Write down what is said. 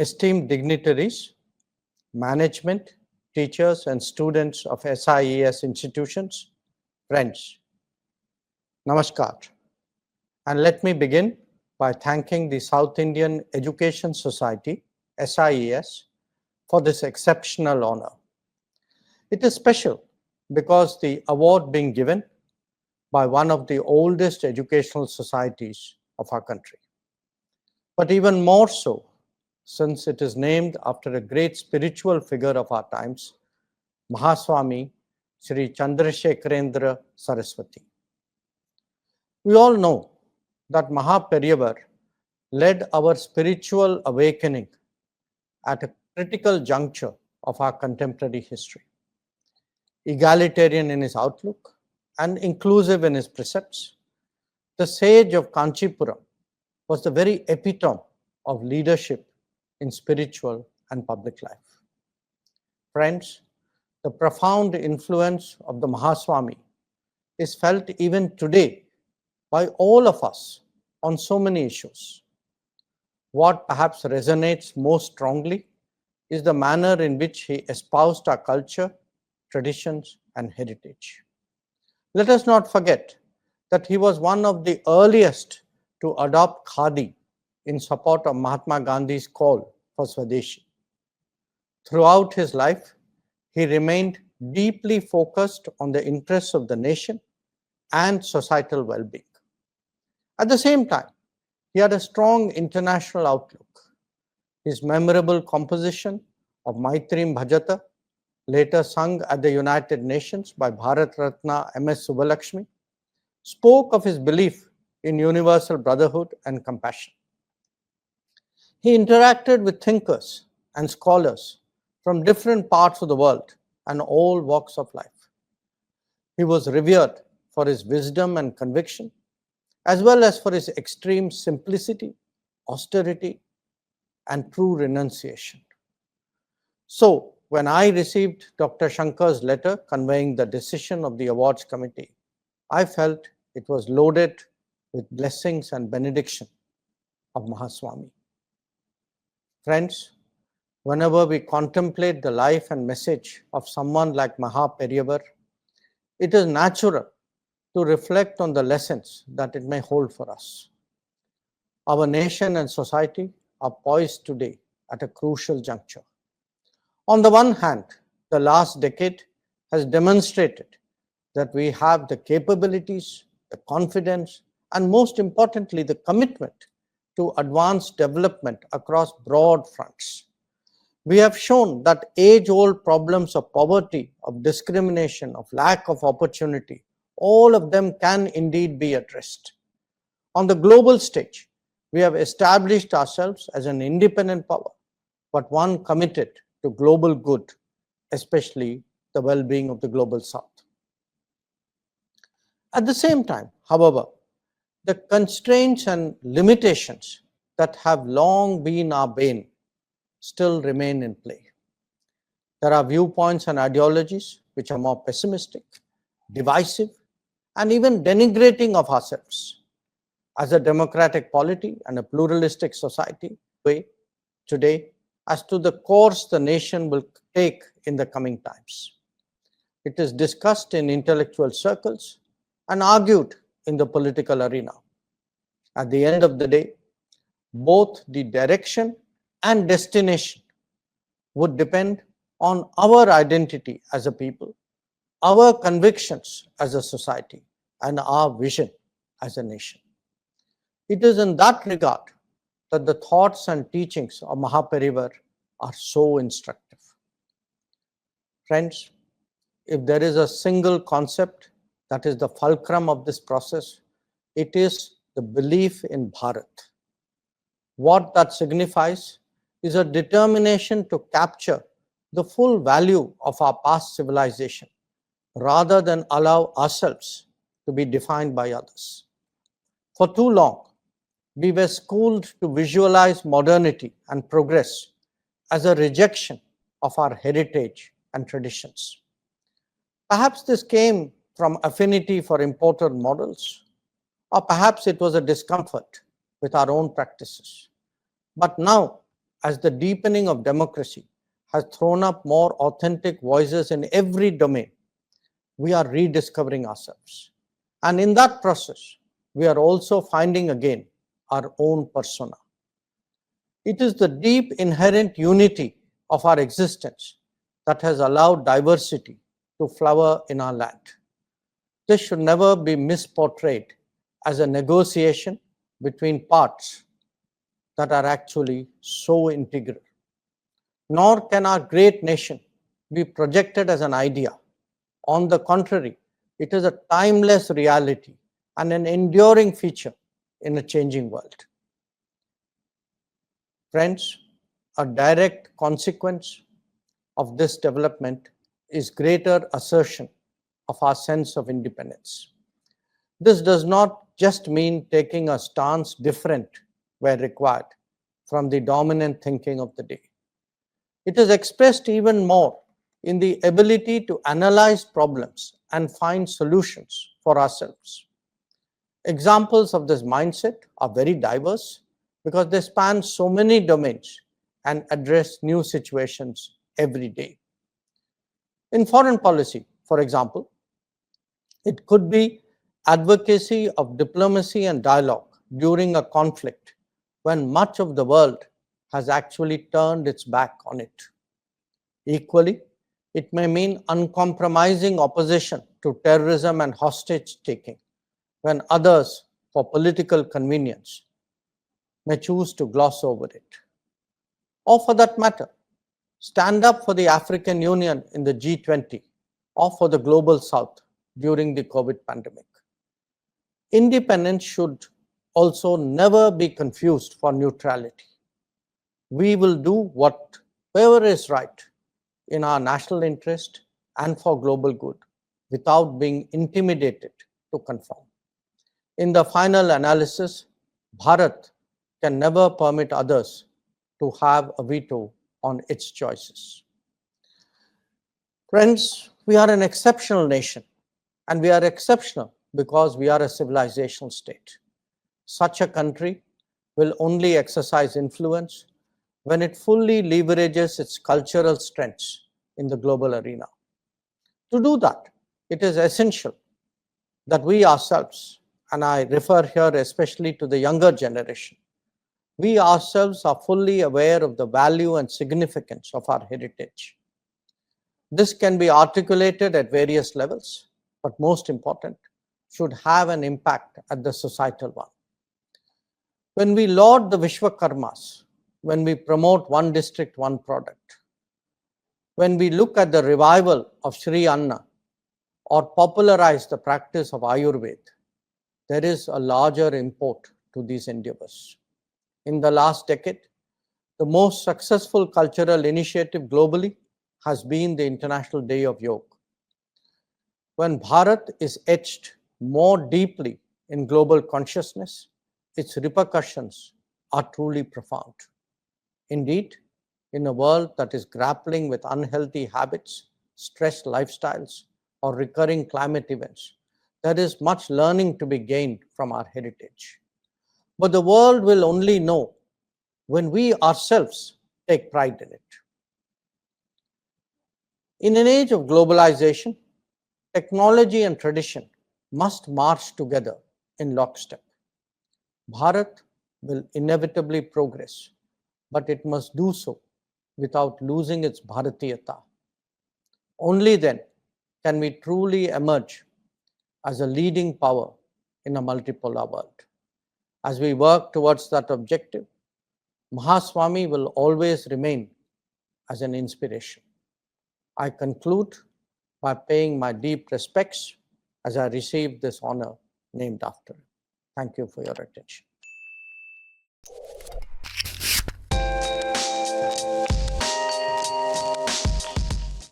esteemed dignitaries, management, teachers and students of SIES institutions, friends, Namaskar. And let me begin by thanking the South Indian Education Society, SIES, for this exceptional honor. It is special because the award being given by one of the oldest educational societies of our country. But even more so, since it is named after a great spiritual figure of our times, Mahaswami, Sri Chandrasekarendra Saraswathi. We all know that Mahaperiyar led our spiritual awakening at a critical juncture of our contemporary history. Egalitarian in his outlook and inclusive in his precepts, the sage of Kanchipuram was the very epitome of leadership in spiritual and public life. Friends, the profound influence of the Mahaswami is felt even today by all of us on so many issues. What perhaps resonates most strongly is the manner in which he espoused our culture, traditions, and heritage. Let us not forget that he was one of the earliest to adopt Khadi in support of Mahatma Gandhi's call for Swadeshi. Throughout his life, he remained deeply focused on the interests of the nation and societal well-being. At the same time, he had a strong international outlook. His memorable composition of Maitrim Bhajata, later sung at the United Nations by Bharat Ratna MS Subbulakshmi, spoke of his belief in universal brotherhood and compassion. He interacted with thinkers and scholars from different parts of the world and all walks of life. He was revered for his wisdom and conviction, as well as for his extreme simplicity, austerity, and true renunciation. So, when I received Dr. Shankar's letter conveying the decision of the awards committee, I felt it was loaded with blessings and benediction of Mahaswami. Friends, whenever we contemplate the life and message of someone like Mahaperiyar, it is natural to reflect on the lessons that it may hold for us. Our nation and society are poised today at a crucial juncture. On the one hand, the last decade has demonstrated that we have the capabilities, the confidence, and most importantly, the commitment to advance development across broad fronts. We have shown that age-old problems of poverty, of discrimination, of lack of opportunity, all of them can indeed be addressed. On the global stage, we have established ourselves as an independent power, but one committed to global good, especially the well-being of the global South. At the same time, however, the constraints and limitations that have long been our bane still remain in play. There are viewpoints and ideologies which are more pessimistic, divisive, and even denigrating of ourselves. As a democratic polity and a pluralistic society, today as to the course the nation will take in the coming times. It is discussed in intellectual circles and argued in the political arena. At the end of the day, both the direction and destination would depend on our identity as a people, our convictions as a society, and our vision as a nation. It is in that regard that the thoughts and teachings of Mahaperiyar are so instructive. Friends, if there is a single concept that is the fulcrum of this process, it is the belief in Bharat. What that signifies is a determination to capture the full value of our past civilization, rather than allow ourselves to be defined by others. For too long, we were schooled to visualize modernity and progress as a rejection of our heritage and traditions. Perhaps this came from affinity for imported models, or perhaps it was a discomfort with our own practices. But now as the deepening of democracy has thrown up more authentic voices in every domain, we are rediscovering ourselves. And in that process, we are also finding again our own persona. It is the deep inherent unity of our existence that has allowed diversity to flower in our land. This should never be misportrayed as a negotiation between parts that are actually so integral. Nor can our great nation be projected as an idea. On the contrary, it is a timeless reality and an enduring feature in a changing world. Friends, a direct consequence of this development is greater assertion of our sense of independence. This does not just mean taking a stance different where required from the dominant thinking of the day. It is expressed even more in the ability to analyze problems and find solutions for ourselves. Examples of this mindset are very diverse because they span so many domains and address new situations every day. In foreign policy, for example, it could be advocacy of diplomacy and dialogue during a conflict when much of the world has actually turned its back on it. Equally, it may mean uncompromising opposition to terrorism and hostage-taking when others, for political convenience, may choose to gloss over it. Or for that matter, stand up for the African Union in the G20 or for the Global South during the COVID pandemic. Independence should also never be confused for neutrality. We will do whatever is right in our national interest and for global good without being intimidated to conform. In the final analysis, Bharat can never permit others to have a veto on its choices. Friends, we are an exceptional nation, and we are exceptional because we are a civilizational state. Such a country will only exercise influence when it fully leverages its cultural strengths in the global arena. To do that, it is essential that we ourselves, and I refer here especially to the younger generation, we ourselves are fully aware of the value and significance of our heritage. This can be articulated at various levels, but most important, should have an impact at the societal one. When we laud the Vishwakarmas, when we promote one district, one product, when we look at the revival of Sri Anna or popularize the practice of Ayurveda, there is a larger import to these endeavors. In the last decade, the most successful cultural initiative globally has been the International Day of Yoga. When Bharat is etched more deeply in global consciousness, its repercussions are truly profound. Indeed, in a world that is grappling with unhealthy habits, stressed lifestyles, or recurring climate events, there is much learning to be gained from our heritage. But the world will only know when we ourselves take pride in it. In an age of globalization, technology and tradition must march together in lockstep. Bharat will inevitably progress, but it must do so without losing its Bharatiyata. Only then can we truly emerge as a leading power in a multipolar world. As we work towards that objective, Mahaswami will always remain as an inspiration. I conclude by paying my deep respects as I receive this honor named after him. Thank you for your attention.